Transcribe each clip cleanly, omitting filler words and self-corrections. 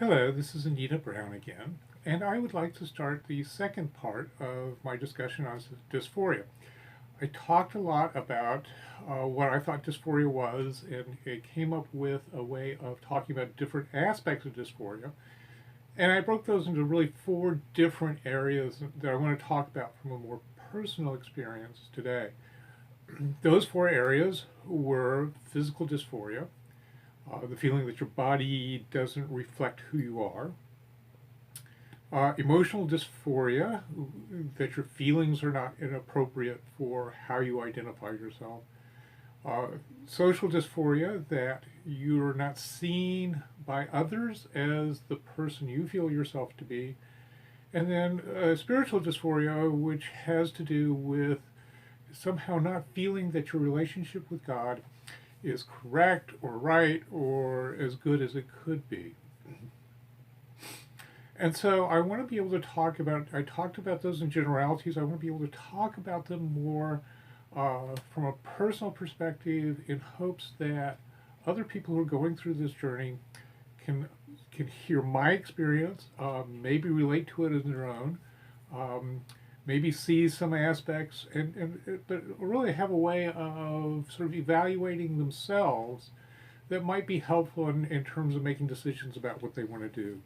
Hello, this is Anita Brown again, and I would like to start the second part of my discussion on dysphoria. I talked a lot about what I thought dysphoria was, and it came up with a way of talking about different aspects of dysphoria. And I broke those into really four different areas that I want to talk about from a more personal experience today. Those four areas were physical dysphoria, the feeling that your body doesn't reflect who you are. Emotional dysphoria, that your feelings are not inappropriate for how you identify yourself. Uh, Social dysphoria, that you're not seen by others as the person you feel yourself to be. And then spiritual dysphoria, which has to do with somehow not feeling that your relationship with God is correct or right or as good as it could be. And so I want to be able to I talked about those in generalities. I want to be able to talk about them more from a personal perspective in hopes that other people who are going through this journey can can hear my experience, maybe relate to it as their own, um, maybe see some aspects, but really have a way of sort of evaluating themselves that might be helpful in terms of making decisions about what they want to do.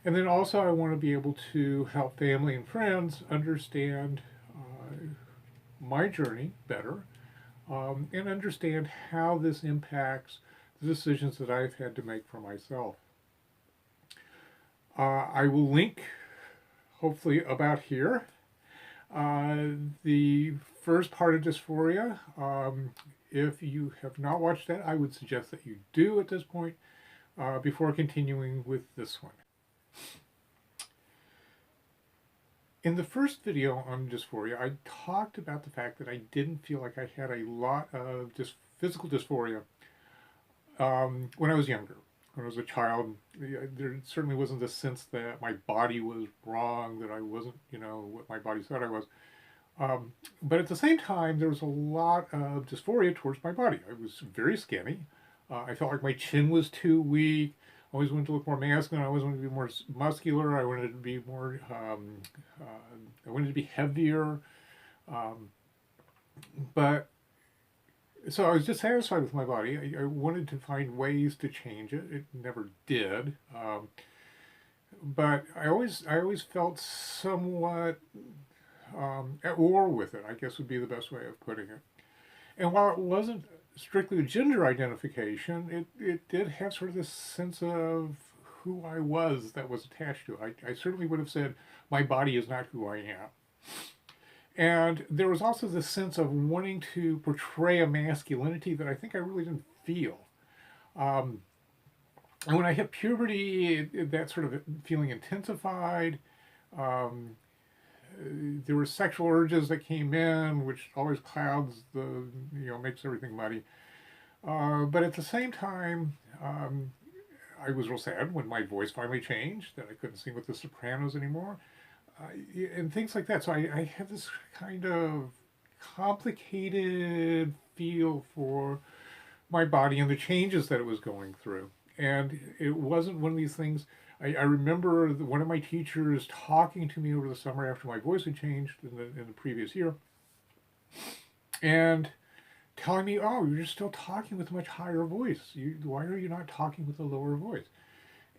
And then also, I want to be able to help family and friends understand my journey better, and understand how this impacts the decisions that I've had to make for myself. I will link, hopefully, about here. Uh, the first part of dysphoria, if you have not watched that, I would suggest that you do at this point before continuing with this one. In the first video on dysphoria, I talked about the fact that I didn't feel like I had a lot of physical dysphoria when I was younger. When I was a child, there certainly wasn't the sense that my body was wrong, that I wasn't, what my body said I was. But at the same time, there was a lot of dysphoria towards my body. I was very skinny. I felt like my chin was too weak. I always wanted to look more masculine. I always wanted to be more muscular. I wanted to be more. I wanted to be heavier. Um, but so I was dissatisfied with my body. I wanted to find ways to change it. It never did. But I always felt somewhat at war with it, I guess would be the best way of putting it. And while it wasn't strictly a gender identification, it did have sort of this sense of who I was that was attached to it. I certainly would have said, my body is not who I am. And there was also this sense of wanting to portray a masculinity that I think I really didn't feel. Um, and when I hit puberty, that sort of feeling intensified. Um, there were sexual urges that came in, which always clouds makes everything muddy. But at the same time, I was real sad when my voice finally changed, that I couldn't sing with the sopranos anymore, and things like that. So I had this kind of complicated feel for my body and the changes that it was going through. And it wasn't one of these things. I remember one of my teachers talking to me over the summer after my voice had changed in the previous year, and telling me, "Oh, you're still talking with a much higher voice. Why are you not talking with a lower voice?"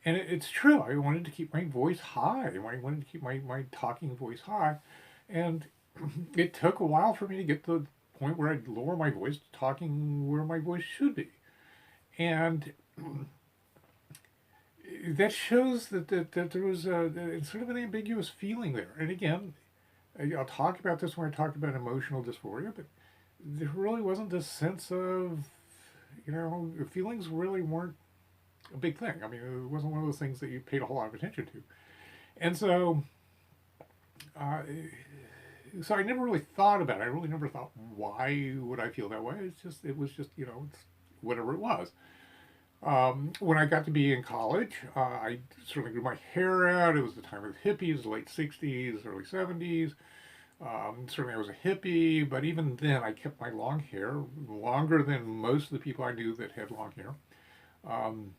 And it's true. I wanted to keep my voice high. I wanted to keep my talking voice high, and it took a while for me to get to the point where I'd lower my voice to talking where my voice should be. And that shows that there was sort of an ambiguous feeling there. And again, I'll talk about this when I talk about emotional dysphoria, but there really wasn't this sense of, feelings really weren't a big thing. I mean, it wasn't one of those things that you paid a whole lot of attention to. And uh, so I never really thought about it. I really never thought, why would I feel that way? It was just, it's whatever it was. When I got to be in college, I certainly grew my hair out. It was the time of the hippies, late 60s, early 70s. Certainly I was a hippie, but even then I kept my long hair, longer than most of the people I knew that had long hair. Um,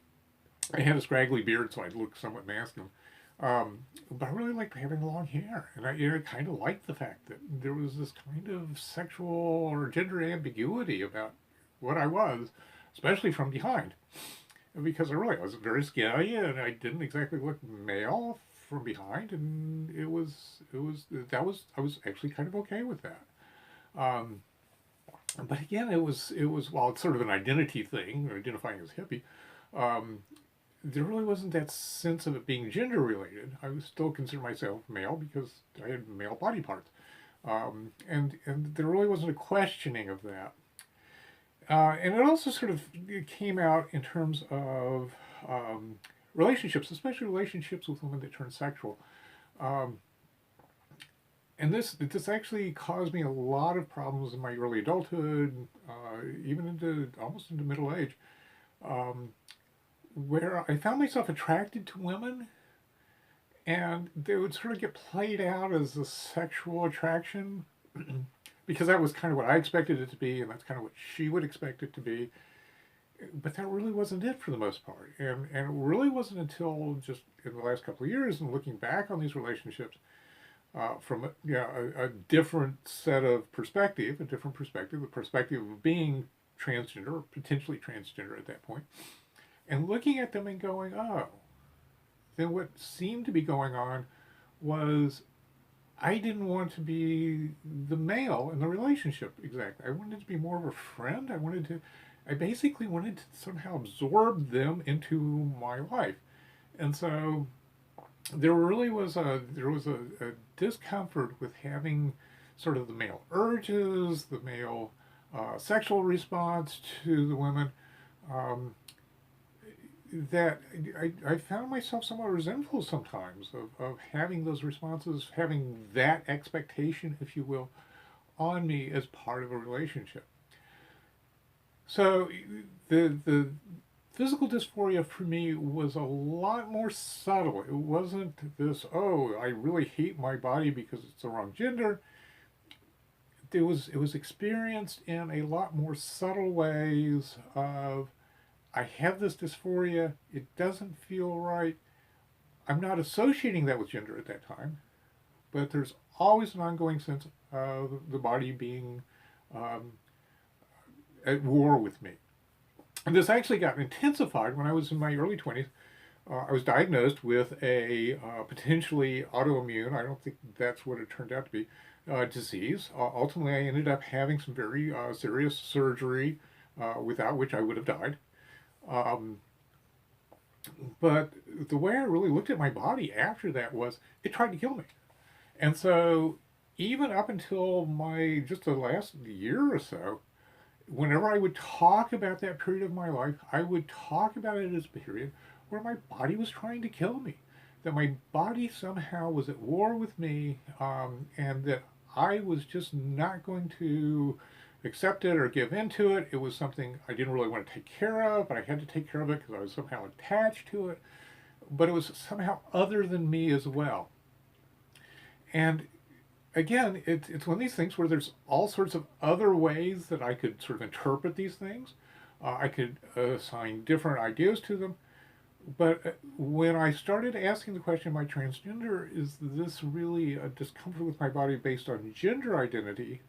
I had a scraggly beard, so I looked somewhat masculine. But I really liked having long hair, and I kind of liked the fact that there was this kind of sexual or gender ambiguity about what I was, especially from behind, because I really wasn't very skinny, and I didn't exactly look male from behind, and I was actually kind of okay with that. Um, but again, it was well, it's sort of an identity thing, identifying as hippie. Um, there really wasn't that sense of it being gender related. I would still consider myself male because I had male body parts, and there really wasn't a questioning of that. And it also sort of it came out in terms of relationships, especially relationships with women that turn sexual. Um, and this actually caused me a lot of problems in my early adulthood, even into almost into middle age, um, where I found myself attracted to women, and they would sort of get played out as a sexual attraction because that was kind of what I expected it to be, and that's kind of what she would expect it to be. But that really wasn't it for the most part, and it really wasn't until just in the last couple of years and looking back on these relationships from a different set of perspective, a different perspective, the perspective of being transgender or potentially transgender at that point, and looking at them and going, oh, then what seemed to be going on was I didn't want to be the male in the relationship exactly. I wanted to be more of a friend. I basically wanted to somehow absorb them into my life. And so there was a discomfort with having sort of the male urges, the male sexual response to the women, um, that I found myself somewhat resentful sometimes of having those responses, having that expectation, if you will, on me as part of a relationship. So the physical dysphoria for me was a lot more subtle. It wasn't this, oh, I really hate my body because it's the wrong gender. It was experienced in a lot more subtle ways of I have this dysphoria, it doesn't feel right. I'm not associating that with gender at that time, but there's always an ongoing sense of the body being um, at war with me. And this actually got intensified when I was in my early 20s. I was diagnosed with a potentially autoimmune, I don't think that's what it turned out to be, disease. Ultimately, I ended up having some very serious surgery, without which I would have died. Um, but the way I really looked at my body after that was it tried to kill me. And so, even up until my just the last year or so, whenever I would talk about that period of my life, I would talk about it as a period where my body was trying to kill me. That my body somehow was at war with me, and that I was just not going to accept it or give into it. It was something I didn't really want to take care of, but I had to take care of it because I was somehow attached to it. But it was somehow other than me as well. And again, it's one of these things where there's all sorts of other ways that I could sort of interpret these things. I could assign different ideas to them. But when I started asking the question, am I transgender? Is this really a discomfort with my body based on gender identity?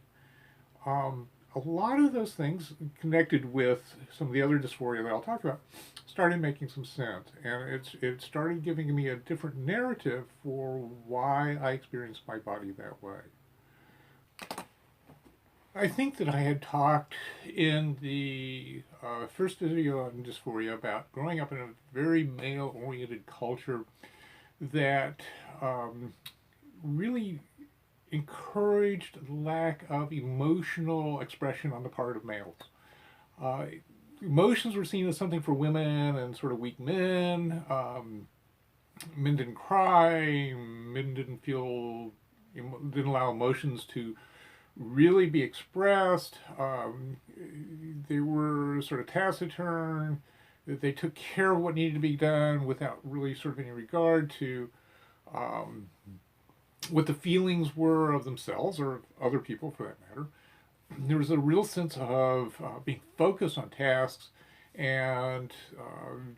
A lot of those things connected with some of the other dysphoria that I'll talk about started making some sense, and it started giving me a different narrative for why I experienced my body that way. I think that I had talked in the first video on dysphoria about growing up in a very male-oriented culture that really encouraged lack of emotional expression on the part of males. Uh, Emotions were seen as something for women and sort of weak men. Men didn't cry. Men didn't allow emotions to really be expressed. They were sort of taciturn. They took care of what needed to be done without really sort of any regard to um, what the feelings were of themselves or of other people for that matter. There was a real sense of being focused on tasks and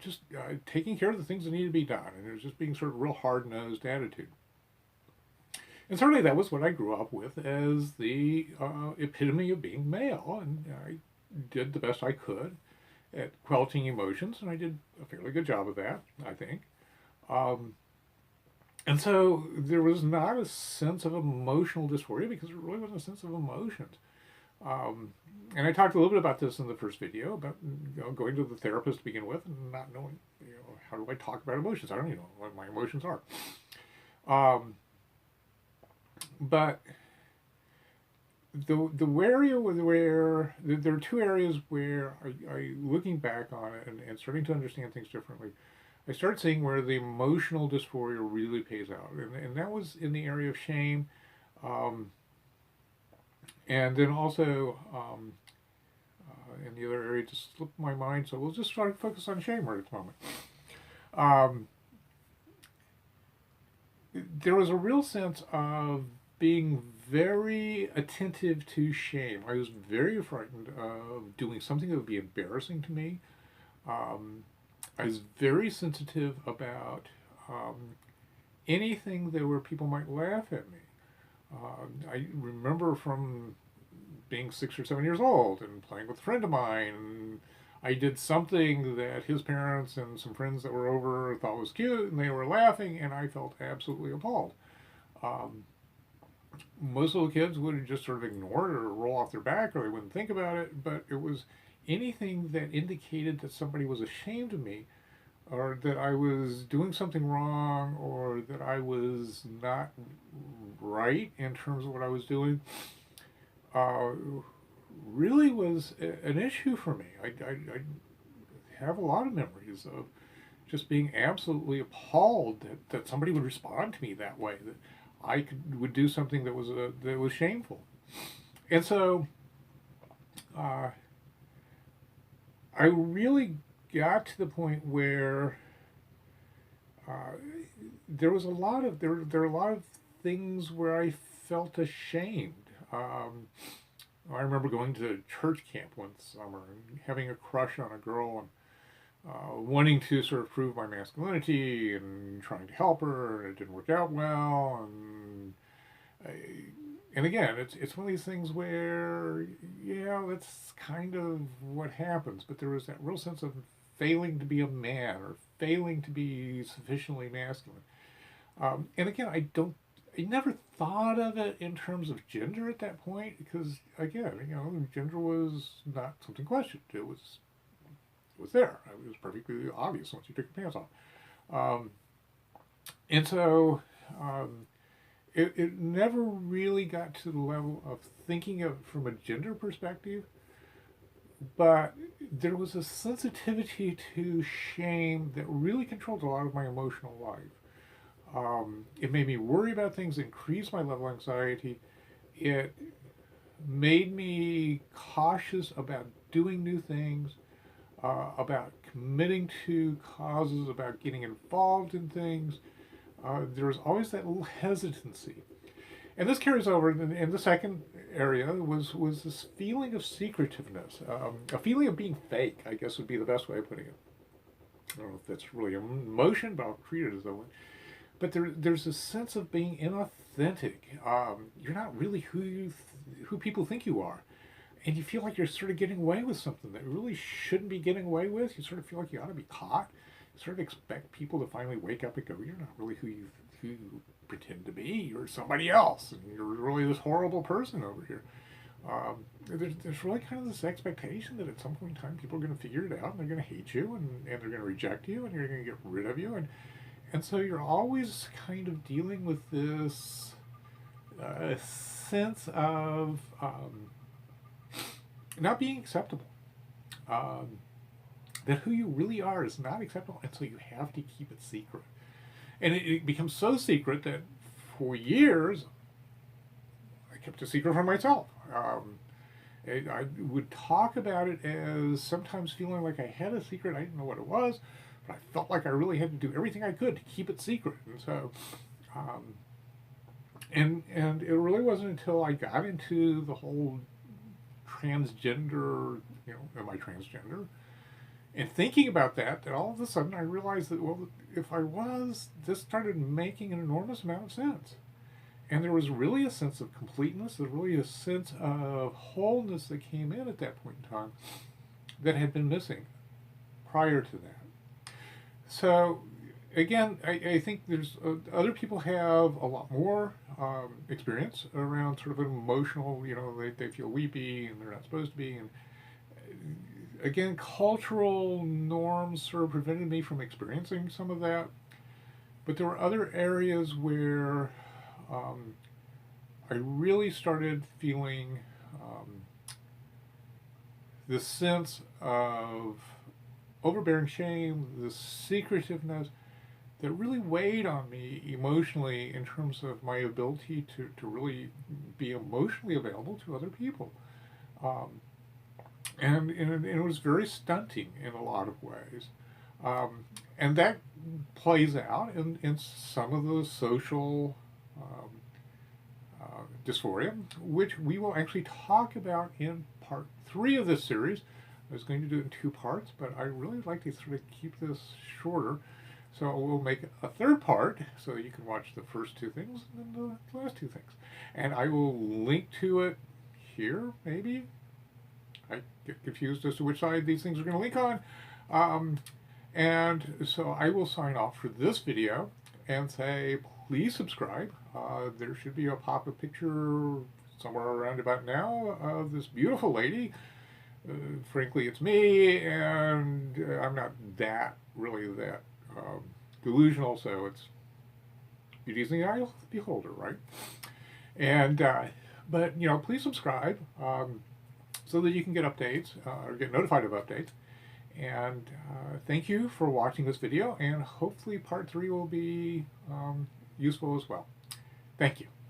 just taking care of the things that need to be done. And it was just being sort of real hard-nosed attitude. And certainly that was what I grew up with as the epitome of being male. And I did the best I could at quelling emotions, and I did a fairly good job of that, I think. Um, and so there was not a sense of emotional dysphoria because there really wasn't a sense of emotions. Um, and I talked a little bit about this in the first video about going to the therapist to begin with and not knowing, how do I talk about emotions? I don't even know what my emotions are. Um, but the area where there are two areas where looking back on it and starting to understand things differently, I started seeing where the emotional dysphoria really pays out, and that was in the area of shame, um, and then also in the other area just slipped my mind. So we'll just try to focus on shame right at the moment. Um, there was a real sense of being very attentive to shame. I was very frightened of doing something that would be embarrassing to me. Um, I was very sensitive about anything that where people might laugh at me. I remember from being 6 or 7 years old and playing with a friend of mine. And I did something that his parents and some friends that were over thought was cute, and they were laughing, and I felt absolutely appalled. Um, Most little kids would just sort of ignore it or roll off their back, or they wouldn't think about it. But it was anything that indicated that somebody was ashamed of me, or that I was doing something wrong, or that I was not right in terms of what I was doing, uh, really was an issue for me. I have a lot of memories of just being absolutely appalled that somebody would respond to me that way, that would do something that was shameful. And so uh, I really got to the point where uh, there were a lot of things where I felt ashamed. Um, I remember going to church camp one summer and having a crush on a girl and wanting to sort of prove my masculinity and trying to help her, and it didn't work out well. I, and again, it's one of these things where, yeah, that's kind of what happens. But there was that real sense of failing to be a man or failing to be sufficiently masculine. And again, I never thought of it in terms of gender at that point because, again, gender was not something questioned. It was there. It was perfectly obvious once you took your pants off. Um, and so it never really got to the level of thinking of it from a gender perspective, but there was a sensitivity to shame that really controlled a lot of my emotional life. It made me worry about things, increased my level of anxiety. It made me cautious about doing new things, about committing to causes, about getting involved in things. There was always that little hesitancy. And this carries over in the second area was this feeling of secretiveness, a feeling of being fake, I guess would be the best way of putting it. I don't know if that's really an emotion, but I'll treat it as though one. But there's a sense of being inauthentic. You're not really who people think you are, and you feel like you're sort of getting away with something that you really shouldn't be getting away with. You sort of feel like you ought to be caught. You sort of expect people to finally wake up and go, "You're not really who you pretend to be. You're somebody else, and you're really this horrible person over here." There's really kind of this expectation that at some point in time people are going to figure it out and they're going to hate you and they're going to reject you and you're going to get rid of you, and so you're always kind of dealing with this sense of not being acceptable. Um, that who you really are is not acceptable, and so you have to keep it secret. And it becomes so secret that for years I kept it secret from myself. I would talk about it as sometimes feeling like I had a secret. I didn't know what it was, but I felt like I really had to do everything I could to keep it secret. And so, um, and it really wasn't until I got into the whole transgender, am I transgender? And thinking about that, all of a sudden I realized that, well, if I was, this started making an enormous amount of sense. And there was really a sense of completeness, there was really a sense of wholeness that came in at that point in time that had been missing prior to that. So, again, I think there's other people have a lot more experience around sort of an emotional, they feel weepy and they're not supposed to be. And again, cultural norms sort of prevented me from experiencing some of that. But there were other areas where um, I really started feeling this sense of overbearing shame, this secretiveness that really weighed on me emotionally in terms of my ability to really be emotionally available to other people. Um, and it was very stunting in a lot of ways. And that plays out in some of the social dysphoria, which we will actually talk about in part 3 of this series. I was going to do it in 2 parts, but I really like to sort of keep this shorter. So we'll make a 3rd part so you can watch the first 2 things and then the last 2 things. And I will link to it here, maybe. I get confused as to which side these things are going to link on. And so I will sign off for this video and say, please subscribe. There should be a pop-up picture somewhere around about now of this beautiful lady. Frankly, it's me, and I'm not really that delusional, so it's beauty's in the eye of the beholder, right? And, but, please subscribe so that you can get updates or get notified of updates. And thank you for watching this video, and hopefully part 3 will be useful as well. Thank you.